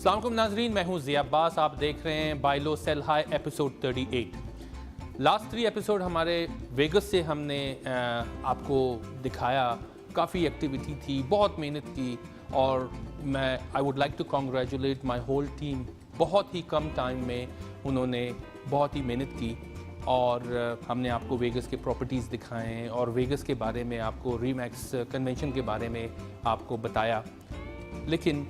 السلام علیکم ناظرین، میں ہوں ضیاء عباس. آپ دیکھ رہے ہیں buy low sell high episode 38. Last 3 episode ہمارے ویگس سے ہم نے آپ کو دکھایا. کافی ایکٹیویٹی تھی، بہت محنت کی، اور میں I would like to congratulate my whole team. بہت ہی کم ٹائم میں انہوں نے بہت ہی محنت کی، اور ہم نے آپ کو ویگس کے پراپرٹیز دکھائے ہیں اور ویگس کے بارے میں آپ کو ری میکس کنونشن کے بارے میں آپ کو بتایا. لیکن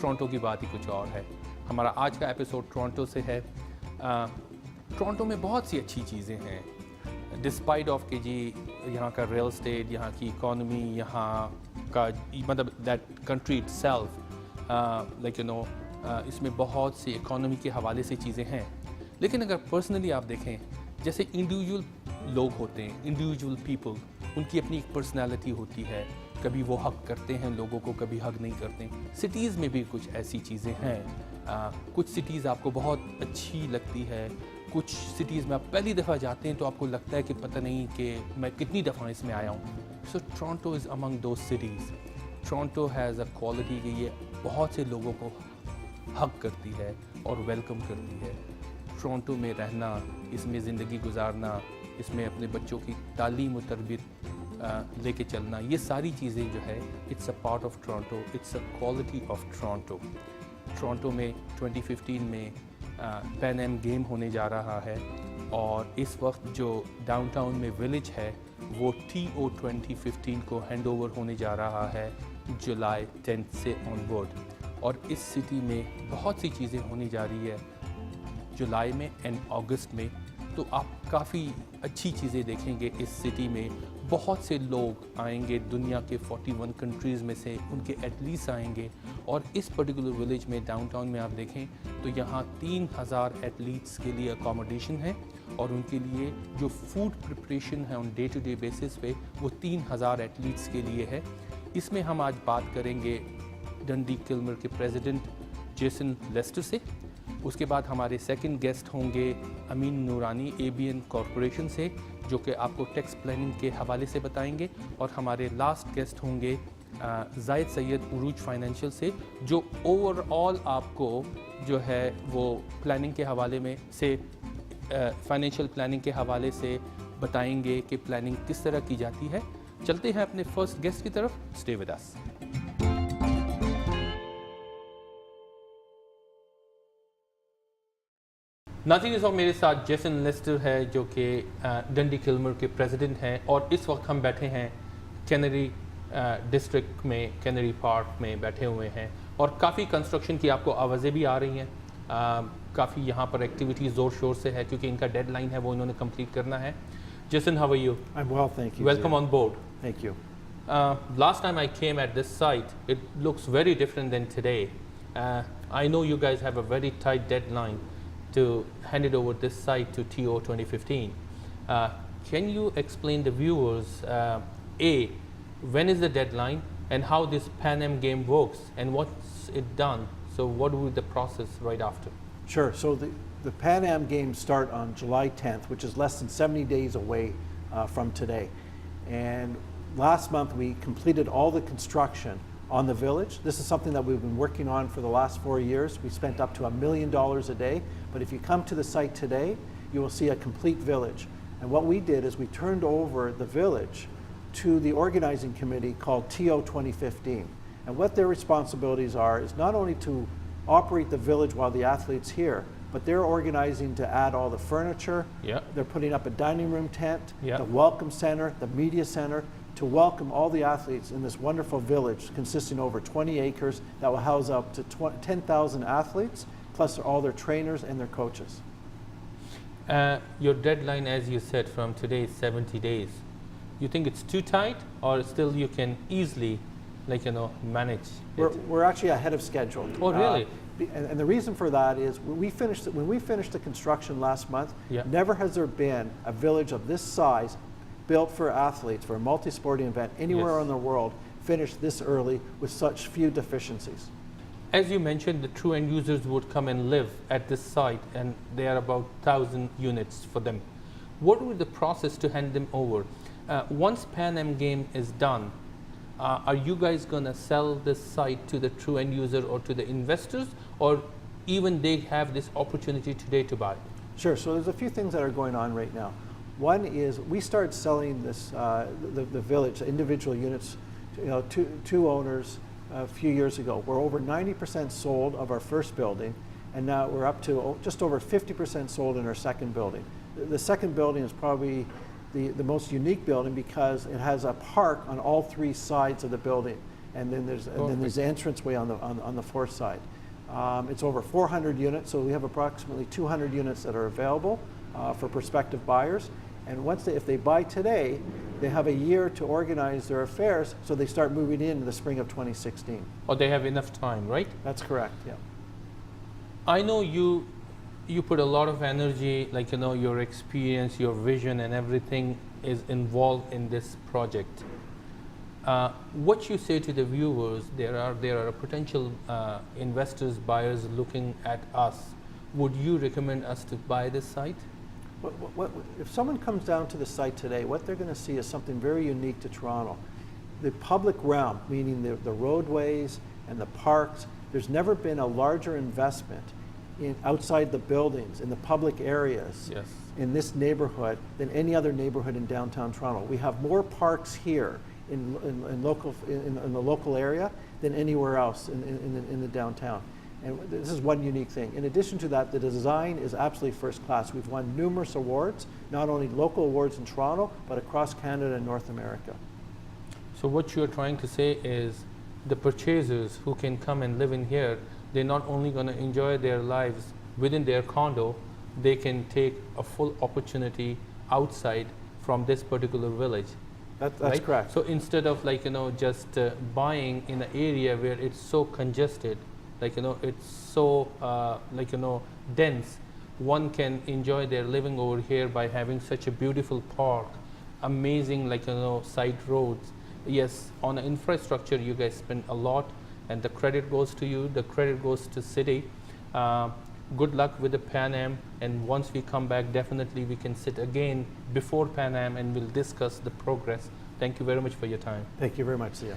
ٹورانٹو کی بات ہی کچھ اور ہے. ہمارا آج کا ایپیسوڈ ٹورانٹو سے ہے. ٹورانٹو میں بہت سی اچھی چیزیں ہیں، ڈسپائٹ آف کہ جی یہاں کا ریئل اسٹیٹ، یہاں کی اکانومی، یہاں کا مطلب that country itself like you know اس میں بہت سی اکانومی کے حوالے سے چیزیں ہیں. لیکن اگر پرسنلی آپ دیکھیں، جیسے انڈیویجول لوگ ہوتے ہیں، انڈیویجول پیپل، ان کی اپنی ایک پرسنالٹی ہوتی ہے. کبھی وہ حق کرتے ہیں لوگوں کو، کبھی حق نہیں کرتے. سٹیز میں بھی کچھ ایسی چیزیں ہیں. کچھ سٹیز آپ کو بہت اچھی لگتی ہے، کچھ سٹیز میں آپ پہلی دفعہ جاتے ہیں تو آپ کو لگتا ہے کہ پتہ نہیں کہ میں کتنی دفعہ اس میں آیا ہوں. So Toronto is among those cities. Toronto has a quality کہ یہ بہت سے لوگوں کو حق کرتی ہے اور ویلکم کرتی ہے. ٹورانٹو میں رہنا، اس میں زندگی گزارنا، اس میں اپنے بچوں کی تعلیم و تربیت لے کے چلنا، یہ ساری چیزیں جو ہے it's a part of Toronto, it's a quality of Toronto. Toronto میں 2015 میں پین ایم گیم ہونے جا رہا ہے، اور اس وقت جو ڈاؤن ٹاؤن میں ولیج ہے وہ TO 2015 کو ہینڈ اوور ہونے جا رہا ہے جولائی 10 سے آن بورڈ. اور اس سٹی میں بہت سی چیزیں ہونے جا رہی ہے جولائی میں اینڈ اگست میں. تو آپ کافی اچھی چیزیں دیکھیں گے اس سٹی میں. بہت سے لوگ آئیں گے دنیا کے 41 کنٹریز میں سے، ان کے ایتھلیٹس آئیں گے. اور اس پرٹیکولر ولیج میں ڈاؤن ٹاؤن میں آپ دیکھیں تو یہاں 3000 ایتھلیٹس کے لیے اکاموڈیشن ہے، اور ان کے لیے جو فوڈ پریپریشن ہے on day to day basis پہ وہ 3000 ایتھلیٹس کے لیے ہے. اس میں ہم آج بات کریں گے ڈنڈی کلمر کے پریزیڈنٹ جیسن لیسٹر سے. اس کے بعد ہمارے سیکنڈ گیسٹ ہوں گے امین نورانی ABN کارپوریشن سے، جو کہ آپ کو ٹیکس پلاننگ کے حوالے سے بتائیں گے. اور ہمارے لاسٹ گیسٹ ہوں گے زاہد سید عروج فائنینشیل سے، جو اوور آل آپ کو جو ہے وہ پلاننگ کے حوالے میں سے فائنینشیل پلاننگ کے حوالے سے بتائیں گے کہ پلاننگ کس طرح کی جاتی ہے. چلتے ہیں اپنے فرسٹ گیسٹ کی طرف. Stay with us. ناظرین، اس وقت میرے ساتھ جیسن لیسٹر ہے، جو کہ ڈنڈی کلمر کے پریزیڈنٹ ہیں، اور اس وقت ہم بیٹھے ہیں کینری ڈسٹرکٹ میں، کینری پارک میں بیٹھے ہوئے ہیں. اور کافی کنسٹرکشن کی آپ کو آوازیں بھی آ رہی ہیں. کافی یہاں پر ایکٹیویٹی زور شور سے ہے، کیونکہ ان کا ڈیڈ لائن ہے، وہ انہوں نے کمپلیٹ کرنا ہے. Jason, how are you? I'm well, thank you. Welcome on board. Thank you. Last time I came at this site, it looks very different than today. I know you guys have a very tight deadline to hand it over this site to TO 2015. Can you explain the viewers, when is the deadline and how this Pan Am game works and what's it done? So what will be the process right after? Sure. So the Pan Am Games start on July 10th, which is less than 70 days away from today. And last month we completed all the construction on the village. This is something that we've been working on for the last 4 years. We spent up to $1 million a day. But if you come to the site today, you will see a complete village. And what we did is we turned over the village to the organizing committee called TO 2015. And what their responsibilities are is not only to operate the village while the athlete's here, but they're organizing to add all the furniture. Yeah. They're putting up a dining room tent, Yeah. the welcome center, the media center, to welcome all the athletes in this wonderful village consisting of over 20 acres that will house up to 10,000 athletes, plus all their trainers and their coaches. Your deadline, as you said, from today is 70 days. You think it's too tight, or still you can easily, manage it? We're actually ahead of schedule. Oh, really? And the reason for that is when we finished the construction last month, Yeah. never has there been a village of this size built for athletes, for a multi-sporting event anywhere Yes. in the world, finished this early with such few deficiencies. As you mentioned, the true end users would come and live at this site, and there are about 1,000 units for them. What would the process to hand them over? Once Pan Am game is done, are you guys going to sell this site to the true end user or to the investors, or even they have this opportunity today to buy? Sure. So there's a few things that are going on right now. One is we started selling this the village, individual units, two owners a few years ago. We're over 90% sold of our first building, and now we're up to just over 50% sold in our second building. The second building is probably the most unique building because it has a park on all three sides of the building, and then there's the entranceway on the fourth side. It's over 400 units, so we have approximately 200 units that are available for prospective buyers. And if they buy today, they have a year to organize their affairs, so they start moving in the spring of 2016. Or they have enough time, right? That's correct, yeah. I know you put a lot of energy, like, your experience, your vision and everything is involved in this project. What you say to the viewers, there are potential investors, buyers looking at us. Would you recommend us to buy this site? If someone comes down to the site today, what they're going to see is something very unique to Toronto. The public realm, meaning the roadways and the parks, there's never been a larger investment outside the buildings, in the public areas, yes, in this neighborhood than any other neighborhood in downtown Toronto. We have more parks here in the local area than anywhere else in the downtown. And this is one unique thing. In addition to that, the design is absolutely first class. We've won numerous awards, not only local awards in Toronto, but across Canada and North America. So what you're trying to say is the purchasers who can come and live in here, they're not only going to enjoy their lives within their condo, they can take a full opportunity outside from this particular village. That's right? correct. So instead of just buying in an area where it's so congested, it's so dense, one can enjoy their living over here by having such a beautiful park, amazing side roads. Yes, on infrastructure you guys spend a lot, and the credit goes to you, the credit goes to city. Good luck with the Pan Am, and once we come back, definitely we can sit again before Pan Am and we'll discuss the progress. Thank you very much for your time. Thank you very much, Zia.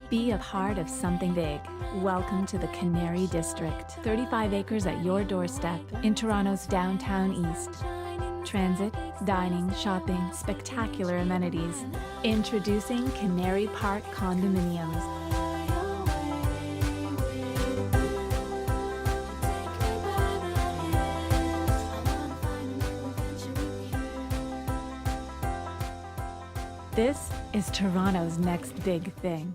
Be a part of something big. Welcome to the Canary District. 35 acres at your doorstep in Toronto's downtown east. Transit, dining, shopping, spectacular amenities. Introducing Canary Park Condominiums. This is Toronto's next big thing.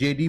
JD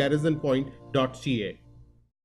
garrisonpoint.ca.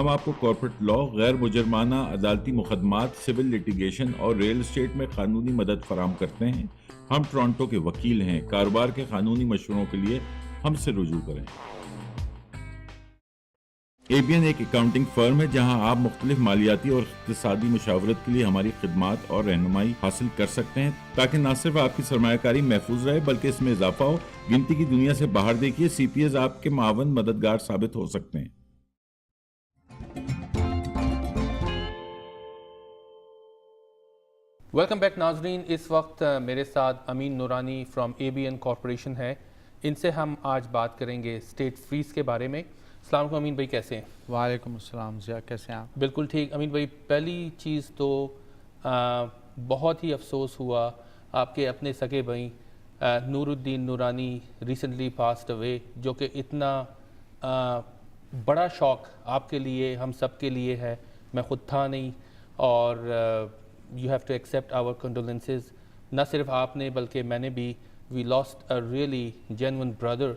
ہم آپ کو corporate law, غیر مجرمانہ عدالتی مقدمات، civil litigation اور real estate میں قانونی مدد فراہم کرتے ہیں۔ ہم ٹورانٹو کے وکیل ہیں۔ کاروبار کے قانونی مشوروں کے لیے ہم سے رجوع کریں۔ ABN ایک اکاؤنٹنگ فرم ہے جہاں آپ مختلف مالیاتی اور اقتصادی مشاورت کے لیے ہماری خدمات اور رہنمائی حاصل کر سکتے ہیں تاکہ نہ صرف آپ کی سرمایہ کاری محفوظ رہے بلکہ اس میں اضافہ ہو۔ گنتی کی دنیا سے باہر دیکھیے، CPAs آپ کے معاون مددگار ثابت ہو سکتے ہیں۔ ویلکم بیک ناظرین، اس وقت میرے ساتھ امین نورانی فرام ABN کارپوریشن ہے۔ ان سے ہم آج بات کریں گے اسٹیٹ فریز کے بارے میں۔ السلام علیکم امین بھائی، کیسے ہیں؟ وعلیکم السلام ضیاء، کیسے ہیں آپ؟ بالکل ٹھیک۔ امین بھائی، پہلی چیز تو بہت ہی افسوس ہوا، آپ کے اپنے سگے بھائی نور الدین نورانی ریسنٹلی پاسڈ اوے، جو کہ اتنا بڑا شوق آپ کے لیے، ہم سب کے لیے ہے۔ میں خود تھا نہیں، اور you have to accept our condolences. نہ صرف آپ نے بلکہ میں نے بھی۔ We lost a really genuine brother,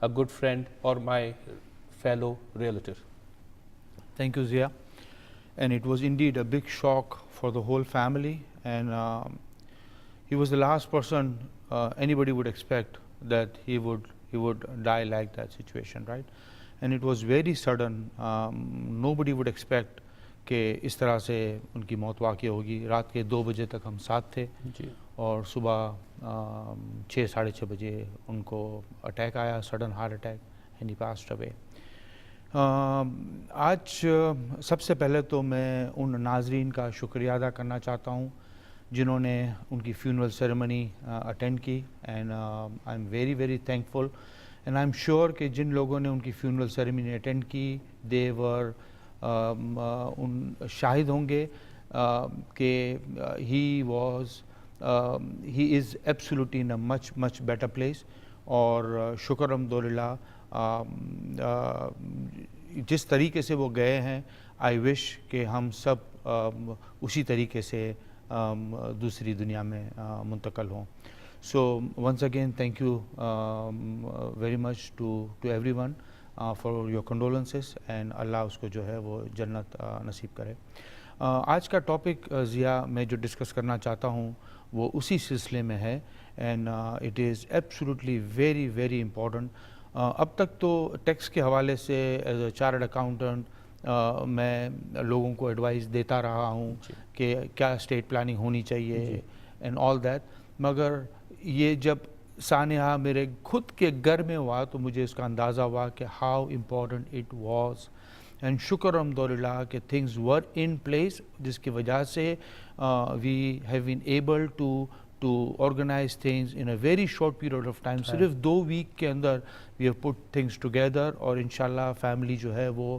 a good friend اور my fellow relative. Thank you, Zia. And it was indeed a big shock for the whole family, and he was the last person anybody would expect that he would die like that situation, right? And it was very sudden. Nobody would expect کہ اس طرح سے ان کی موت واقع ہوگی۔ رات کے 2 بجے تک ہم ساتھ تھے، اور صبح 6-6:30 بجے ان کو اٹیک آیا، sudden heart attack, and he passed away. آج سب سے پہلے تو میں ان ناظرین کا شکریہ ادا کرنا چاہتا ہوں جنہوں نے ان کی فیونرل سیریمنی اٹینڈ کی، and I am very very thankful, and I am sure کہ جن لوگوں نے ان کی فیونرل سیریمنی اٹینڈ کی دے ور ان شاہد ہوں گے کہ he is absolutely in a much better place. اور شکر الحمدللہ، جس طریقے سے وہ گئے ہیں، آئی وش کہ ہم سب اسی طریقے سے دوسری دنیا میں منتقل ہوں۔ So once again thank you very much to everyone for your condolences, and اللہ اس کو جو ہے وہ جنت نصیب کرے۔ آج کا ٹاپک ضیاء میں جو ڈسکس کرنا چاہتا ہوں وہ اسی سلسلے میں ہے، and it is absolutely very very important. اب تک تو ٹیکس کے حوالے سے ایز اے چارٹرڈ اکاؤنٹنٹ میں لوگوں کو ایڈوائز دیتا رہا ہوں کہ کیا اسٹیٹ پلاننگ ہونی چاہیے اینڈ آل دیٹ، مگر یہ جب سانحہ میرے خود کے گھر میں ہوا تو مجھے اس کا اندازہ ہوا کہ how important it was, and شکر الحمدللہ کہ تھنگز ور ان پلیس، جس کی وجہ سے we have been able to organize things in a very short period of time. صرف 2 week کے اندر we have put things together، اور انشاءاللہ فیملی جو ہے وہ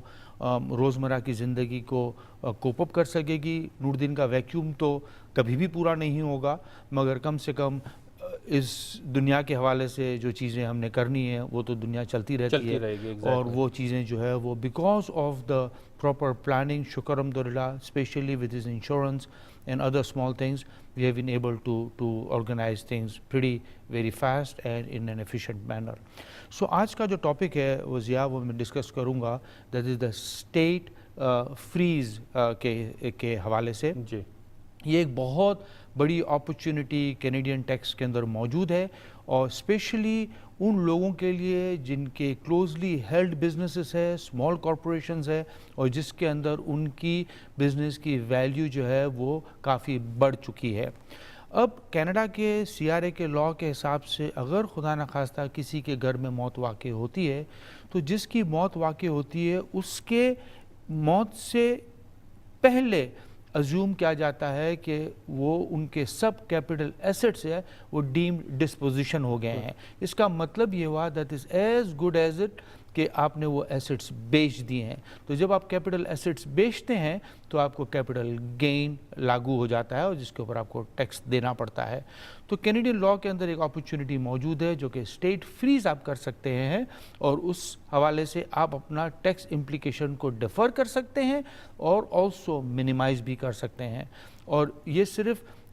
روزمرہ کی زندگی کو کوپ اپ کر سکے گی۔ نور الدین کا ویکیوم تو کبھی بھی پورا نہیں ہوگا، مگر کم سے کم اس دنیا کے حوالے سے جو چیزیں ہم نے کرنی ہیں وہ تو دنیا چلتی رہتی ہے، اور وہ چیزیں جو ہے وہ because of the proper planning, شکر الحمدللہ، specially with his insurance and other small things, we have been able to organize things pretty very fast and in an efficient manner. So آج کا جو ٹاپک ہے وہ ضیاء وہ میں ڈسکس کروں گا، that is the state freeze کے حوالے سے۔ یہ ایک بہت بڑی اپرچونٹی کینیڈین ٹیکس کے اندر موجود ہے، اور اسپیشلی ان لوگوں کے لیے جن کے کلوزلی ہیلڈ بزنسز ہے، اسمال کارپوریشنز ہے، اور جس کے اندر ان کی بزنس کی ویلیو جو ہے وہ کافی بڑھ چکی ہے۔ اب کینیڈا کے CRA کے لاء کے حساب سے اگر خدا نخواستہ کسی کے گھر میں موت واقع ہوتی ہے تو جس کی موت واقع ہوتی ہے اس کے موت سے پہلے ازیوم کیا جاتا ہے کہ وہ ان کے سب کیپٹل ایسٹس ہے وہ ڈیمڈ ڈسپوزیشن ہو گئے ہیں۔ اس کا مطلب یہ ہوا that is as good as it کہ آپ نے وہ ایسٹس بیچ دیے ہیں۔ تو جب آپ کیپٹل ایسٹس بیچتے ہیں تو آپ کو کیپٹل گین لاگو ہو جاتا ہے، اور جس کے اوپر آپ کو ٹیکس دینا پڑتا ہے۔ تو کینیڈین لاء کے اندر ایک اپرچونٹی موجود ہے جو کہ اسٹیٹ فریز آپ کر سکتے ہیں، اور اس حوالے سے آپ اپنا ٹیکس امپلیکیشن کو ڈیفر کر سکتے ہیں اور آلسو منیمائز بھی کر سکتے ہیں۔ اور یہ صرف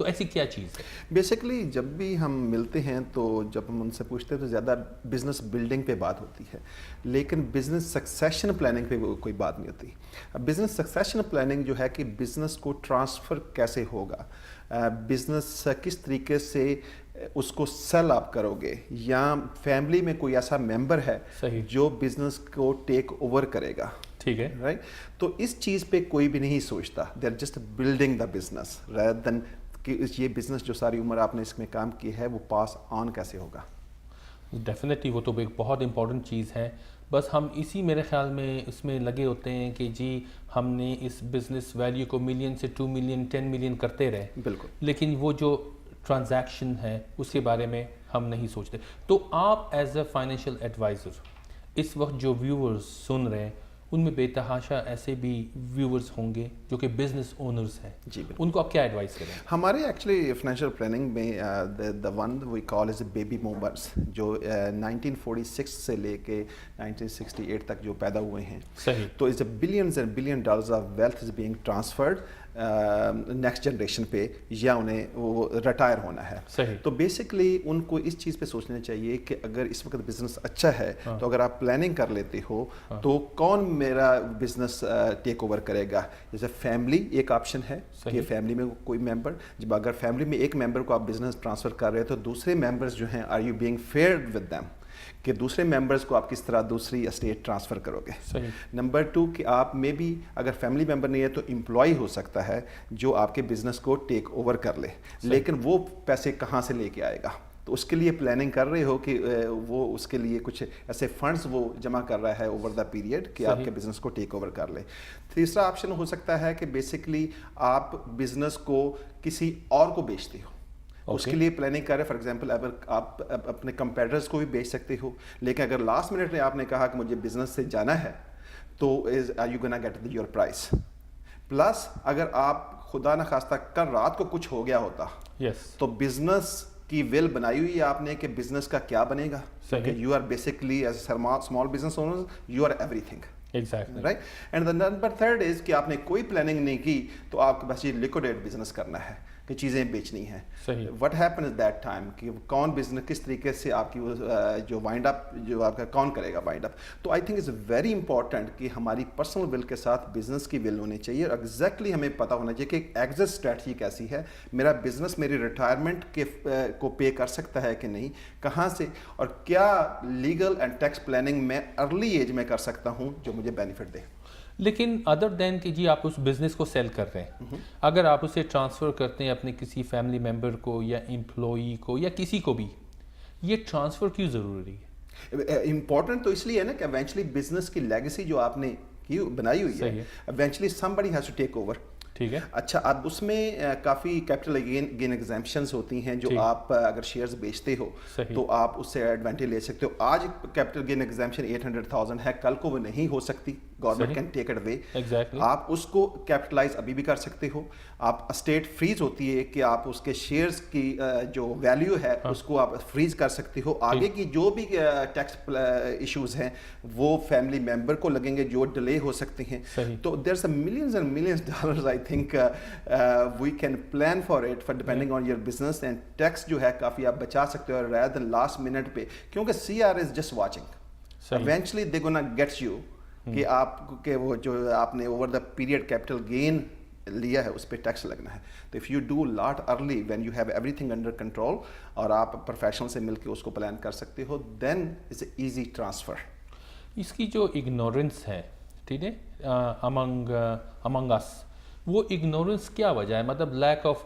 تو ایسی کیا چیز ہے؟ بیسکلی جب بھی ہم ملتے ہیں تو جب ہم ان سے پوچھتے ہیں تو زیادہ بزنس بلڈنگ پہ بات ہوتی ہے، لیکن بزنس سکسیشن پلاننگ پہ کوئی بات نہیں ہوتی. اب بزنس سکسیشن پلاننگ جو ہے کہ بزنس کو ٹرانسفر کیسے ہوگا، بزنس کس طریقے سے اس کو سیل آپ کرو گے، یا فیملی میں کوئی ایسا ممبر ہے جو بزنس کو ٹیک اوور کرے گا. ٹھیک ہے، رائٹ. تو اس چیز پہ کوئی بھی نہیں سوچتا. They are just building the business rather than کہ یہ بزنس جو ساری عمر آپ نے اس میں کام کی ہے وہ پاس آن کیسے ہوگا. ڈیفینیٹلی وہ تو ایک بہت امپورٹنٹ چیز ہے. بس ہم اسی میرے خیال میں اس میں لگے ہوتے ہیں کہ جی ہم نے اس بزنس ویلیو کو ملین سے 2 ملین 10 ملین کرتے رہے، بالکل، لیکن وہ جو ٹرانزیکشن ہے اس کے بارے میں ہم نہیں سوچتے. تو آپ ایز اے فائنینشیل ایڈوائزر اس وقت جو ویورز سن رہے ہیں ان میں بے تحاشا ایسے بھی ویورز ہوں گے جو کہ بزنس اونرز ہیں، جی ان کو آپ کیا ایڈوائز کریں؟ ہمارے ایکچولی فائنینشیل پلاننگ میں the one we call is baby مومرز جو 1946 سے لے کے 1968 تک جو پیدا ہوئے ہیں. صحیح. تو is a billions and billion dollars of wealth is being transferred next generation پہ، یا انہیں وہ ریٹائر ہونا ہے. صحیح. تو بیسکلی ان کو اس چیز پہ سوچنا چاہیے کہ اگر اس وقت بزنس اچھا ہے تو اگر آپ پلاننگ کر لیتے ہو تو کون میرا بزنس ٹیک اوور کرے گا. جیسے فیملی ایک آپشن ہے کہ فیملی میں کوئی ممبر، جب اگر فیملی میں ایک ممبر کو آپ بزنس ٹرانسفر کر رہے ہیں تو دوسرے ممبرز جو ہیں are you being fair with them, کہ دوسرے ممبرز کو آپ کس طرح دوسری اسٹیٹ ٹرانسفر کرو گے. نمبر 2 کہ آپ میں بھی اگر فیملی ممبر نہیں ہے تو امپلائی ہو سکتا ہے جو آپ کے بزنس کو ٹیک اوور کر لے، لیکن وہ پیسے کہاں سے لے کے آئے گا. تو اس کے لیے پلاننگ کر رہے ہو کہ وہ اس کے لیے کچھ ایسے فنڈز وہ جمع کر رہا ہے اوور دا پیریڈ کہ آپ کے بزنس کو ٹیک اوور کر لے. تیسرا آپشن ہو سکتا ہے کہ بیسکلی آپ بزنس کو کسی اور کو بیچتے ہو، اس کے لیے پلاننگ کر رہے ہیں. فار ایگزامپل اگر آپ اپنے کمپیٹرز کو بھی بیچ سکتے ہو، لیکن اگر لاسٹ منٹ میں آپ نے کہا کہ مجھے بزنس سے جانا ہے تو are you gonna get your prize. Plus اگر آپ خدا نخواستہ کل رات کو کچھ ہو گیا ہوتا تو بزنس کی ول بنائی ہوئی ہے آپ نے کہ بزنس کا کیا بنے گا. You are basically as a small business owner you are everything. Exactly. Right? And the number 3 is کہ آپ نے کوئی پلاننگ نہیں کی تو آپ کو بس یہ لیکوڈیٹ بزنس کرنا ہے کہ چیزیں بیچنی ہیں. What happen is that time کہ کون بزنس کس طریقے سے آپ کی جو وائنڈ اپ جو آپ کا کون کرے گا وائنڈ اپ. تو I think is very important کہ ہماری پرسنل ول کے ساتھ بزنس کی ول ہونی چاہیے اور ایگزیکٹلی ہمیں پتہ ہونا چاہیے کہ ایک ایگزٹ اسٹریٹجی کیسی ہے، میرا بزنس میری ریٹائرمنٹ کے کو پے کر سکتا ہے کہ نہیں، کہاں سے، اور کیا لیگل اینڈ ٹیکس پلاننگ میں ارلی ایج میں کر سکتا ہوں جو مجھے بینیفٹ دے. لیکن ادر دین کہ جی آپ اس بزنس کو سیل کر رہے ہیں، اگر آپ اسے ٹرانسفر کرتے ہیں اپنے کسی فیملی ممبر کو یا امپلائی کو یا کسی کو بھی، یہ ٹرانسفر کیوں ضروری ہے؟ امپورٹنٹ تو اس لیے ہے نا کہ ایونچولی بزنس کی لیگیسی جو آپ نے بنائی ہوئی ہے، eventually somebody has to take over. ٹھیک ہے. اچھا اب اس میں کافی کیپٹل گین ایگزامپشنز ہوتی ہیں جو آپ اگر شیئرز بیچتے ہو تو آپ اس سے ایڈوانٹیج لے سکتے ہو. آج کیپٹل گین ایگزامپشن 800,000 ہے، کل کو وہ نہیں ہو سکتی، government can take it away. آپ اس کو کیپٹلائز ابھی بھی کر سکتے ہو. آپ اسٹیٹ فریز ہوتی ہے کہ آپ اس کے شیئرز کی جو ویلیو ہے اس کو آپ فریز کر سکتے ہو. آگے کی جو بھی ٹیکس ایشوز ہیں وہ فیملی ممبر کو لگیں گے جو ڈیلے ہو سکتے ہیں. تو there are millions and millions dollars I think we can plan for it for depending on your business. And tax جو ہے کافی آپ بچا سکتے ہو rather than لاسٹ منٹ پہ، کیونکہ CR is just watching. Eventually they gonna gets you کہ آپ کے وہ جو آپ نے over the period capital gain لیا ہے اس پہ ٹیکس لگنا ہے. تو if you do lot early when you have every thing under control اور آپ پروفیشنل سے مل کے اس کو پلان کر سکتے ہو، دین اٹس اے ایزی ٹرانسفر. اس کی جو اگنورنس ہے ٹھیک ہے امنگ اس، وہ اگنورنس کیا وجہ ہے؟ مطلب لیک آف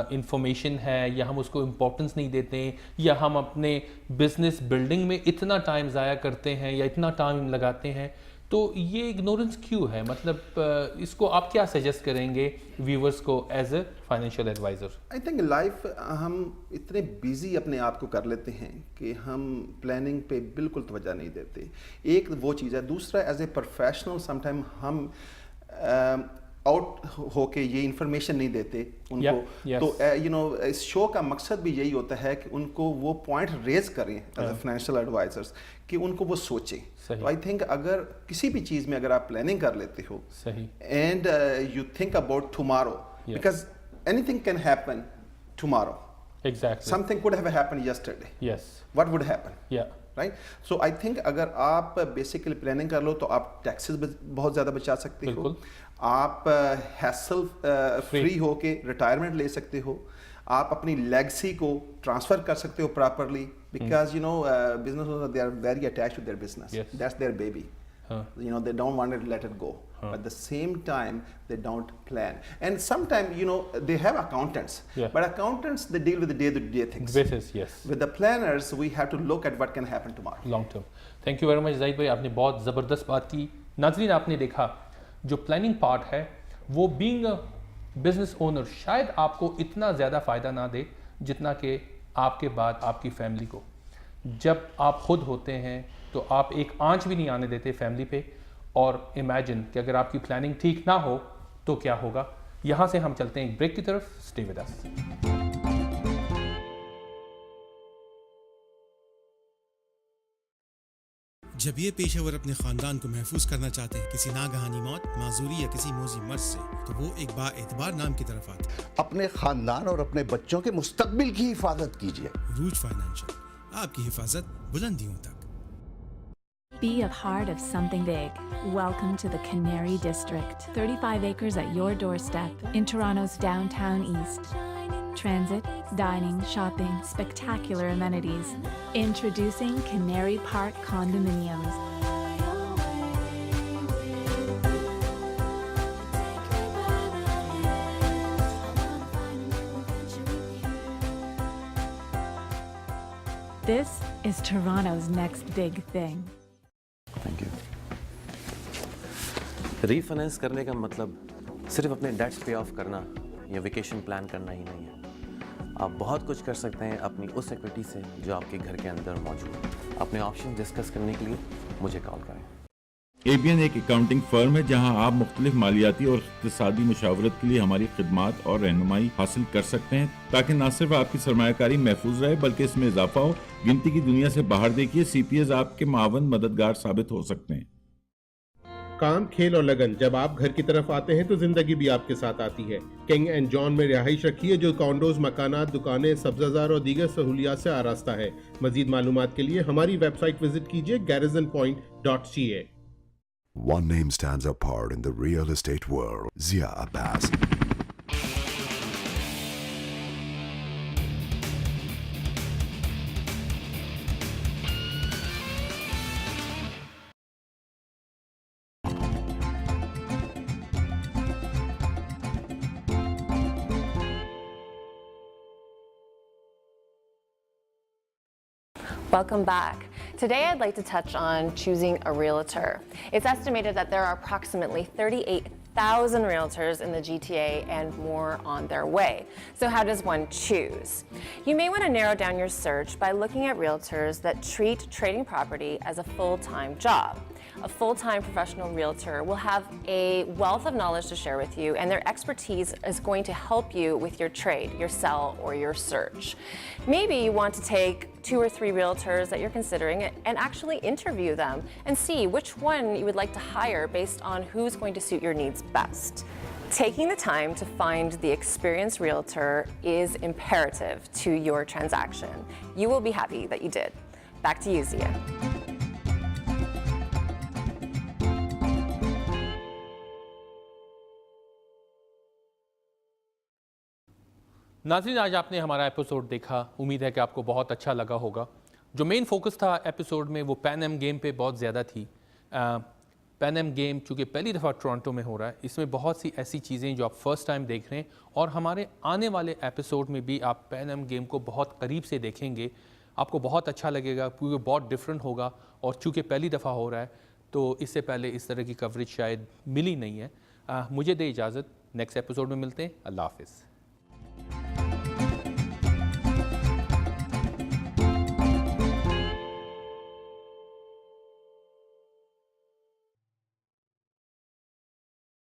انفارمیشن ہے، یا ہم اس کو امپورٹنس نہیں دیتے ہیں، یا ہم اپنے بزنس بلڈنگ میں اتنا ٹائم ضائع کرتے ہیں یا اتنا ٹائم لگاتے ہیں؟ تو یہ اگنورنس کیوں ہے؟ مطلب اس کو آپ کیا سجیسٹ کریں گے ویورز کو as a financial advisor? I think life ہم اتنے بیزی اپنے آپ کو کر لیتے ہیں کہ ہم پلاننگ پہ بالکل توجہ نہیں دیتے. ایک وہ چیز ہے. دوسرا as a professional some time ہم آؤٹ ہو کے یہ انفارمیشن نہیں دیتے ان کو. تو یو نو اس شو کا مقصد بھی یہی ہوتا ہے کہ ان کو وہ پوائنٹ ریز کریں ایز اے فائنینشیل ایڈوائزرس کہ ان کو وہ سوچیں. تو آئی تھنک اگر کسی بھی چیز میں اگر آپ پلاننگ کر لیتے ہو and you think about tomorrow, because anything can happen tomorrow. Exactly. Something could have happened yesterday. Yes. What would happen? Yeah. Right? So I think اگر آپ بیسیکلی پلاننگ کر لو تو آپ ٹیکسز بہت زیادہ بچا سکتے ہو, آپ ہیسل فری ہو کے ریٹائرمنٹ لے سکتے ہو, آپ اپنی لیگسی کو ٹرانسفر کر سکتے ہو properly, because you know business they are very attach to their business, that's their baby. You know, they don't want to let it go, but at the same time they don't plan. And sometimes, you know, they have accountants, but accountants, they deal with the day-to-day things. Yes. With the planners, we have to look at what can happen tomorrow. Long term. Thank you very much زاہد بھائی, آپ نے بہت زبردست بات کی. ناظرین, آپ نے دیکھا جو پلاننگ پارٹ ہے وہ بینگ اے بزنس اونر شاید آپ کو اتنا زیادہ فائدہ نہ دے جتنا کہ آپ کے بعد آپ کی فیملی کو. جب آپ خود ہوتے ہیں تو آپ ایک آنچ بھی نہیں آنے دیتے فیملی پہ, اور امیجن کہ اگر آپ کی پلاننگ ٹھیک نہ ہو تو کیا ہوگا. یہاں سے ہم چلتے ہیں ایک بریک کی طرف. Stay with us. جب یہ پیشہ ور اپنے خاندان کو محفوظ کرنا چاہتے ہیں کسی ناگہانی موت, معذوری یا کسی موذی مرض سے, تو وہ ایک با اعتبار نام کی طرف آتے ہیں. اپنے خاندان اور اپنے بچوں کے مستقبل کی حفاظت کیجیے. روج فائنینشل, آپ کی حفاظت بلندیوں تک. Be a part of something big. Welcome to the Canary District. 35 acres at your doorstep in Toronto's downtown east. Transit, dining, shopping, spectacular amenities. Introducing Canary Park Condominiums. This is Toronto's next big thing. Thank you. Refinance کرنے کا مطلب صرف اپنے dates pay off کرنا یا vacation plan کرنا ہی نہیں ہے. آپ بہت کچھ کر سکتے ہیں اپنی اس ایکویٹی سے جو آپ کے گھر کے اندر موجود ہے. اپنے آپشن ڈسکس کرنے کے لیے مجھے کال کریں. ABN ایک اکاؤنٹنگ فرم ہے جہاں آپ مختلف مالیاتی اور اقتصادی مشاورت کے لیے ہماری خدمات اور رہنمائی حاصل کر سکتے ہیں تاکہ نہ صرف آپ کی سرمایہ کاری محفوظ رہے بلکہ اس میں اضافہ ہو. گنتی کی دنیا سے باہر دیکھیے, CPAs آپ کے معاون مددگار ثابت ہو سکتے ہیں. کام, کھیل اور لگن. جب آپ گھر کی طرف آتے ہیں تو زندگی بھی آپ کے ساتھ آتی ہے. کنگ اینڈ جان میں رہائش رکھیے جو کانڈوز, مکانات, دکانیں, سبزہ زار اور دیگر سہولیات سے آراستہ ہے. مزید معلومات کے لیے ہماری ویب سائٹ وزٹ کیجیے garrisonpoint.ca. One name stands apart in the real estate world, Zia Abbas. Welcome back. Today I'd like to touch on choosing a realtor. It's estimated that there are approximately 38,000 realtors in the GTA and more on their way. So how does one choose? You may want to narrow down your search by looking at realtors that treat trading property as a full-time job. A full-time professional realtor will have a wealth of knowledge to share with you, and their expertise is going to help you with your trade, your sell, or your search. Maybe you want to take 2 or 3 realtors that you're considering and actually interview them and see which one you would like to hire based on who's going to suit your needs best. Taking the time to find the experienced realtor is imperative to your transaction. You will be happy that you did. Back to you, Zia. ناظرین, آج آپ نے ہمارا episode دیکھا, امید ہے کہ آپ کو بہت اچھا لگا ہوگا. جو مین فوکس تھا ایپیسوڈ میں وہ پین ایم گیم پہ بہت زیادہ تھی. پین ایم گیم چونکہ پہلی دفعہ ٹورانٹو میں ہو رہا ہے, اس میں بہت سی ایسی چیزیں جو آپ فرسٹ ٹائم دیکھ رہے ہیں, اور ہمارے آنے والے ایپیسوڈ میں بھی آپ پین ایم گیم کو بہت قریب سے دیکھیں گے. آپ کو بہت اچھا لگے گا کیونکہ بہت ڈفرینٹ ہوگا, اور چونکہ پہلی دفعہ ہو رہا ہے تو اس سے پہلے اس طرح کی کوریج شاید ملی نہیں ہے. مجھے دے اجازت, نیکسٹ ایپیسوڈ میں ملتے ہیں. اللہ حافظ.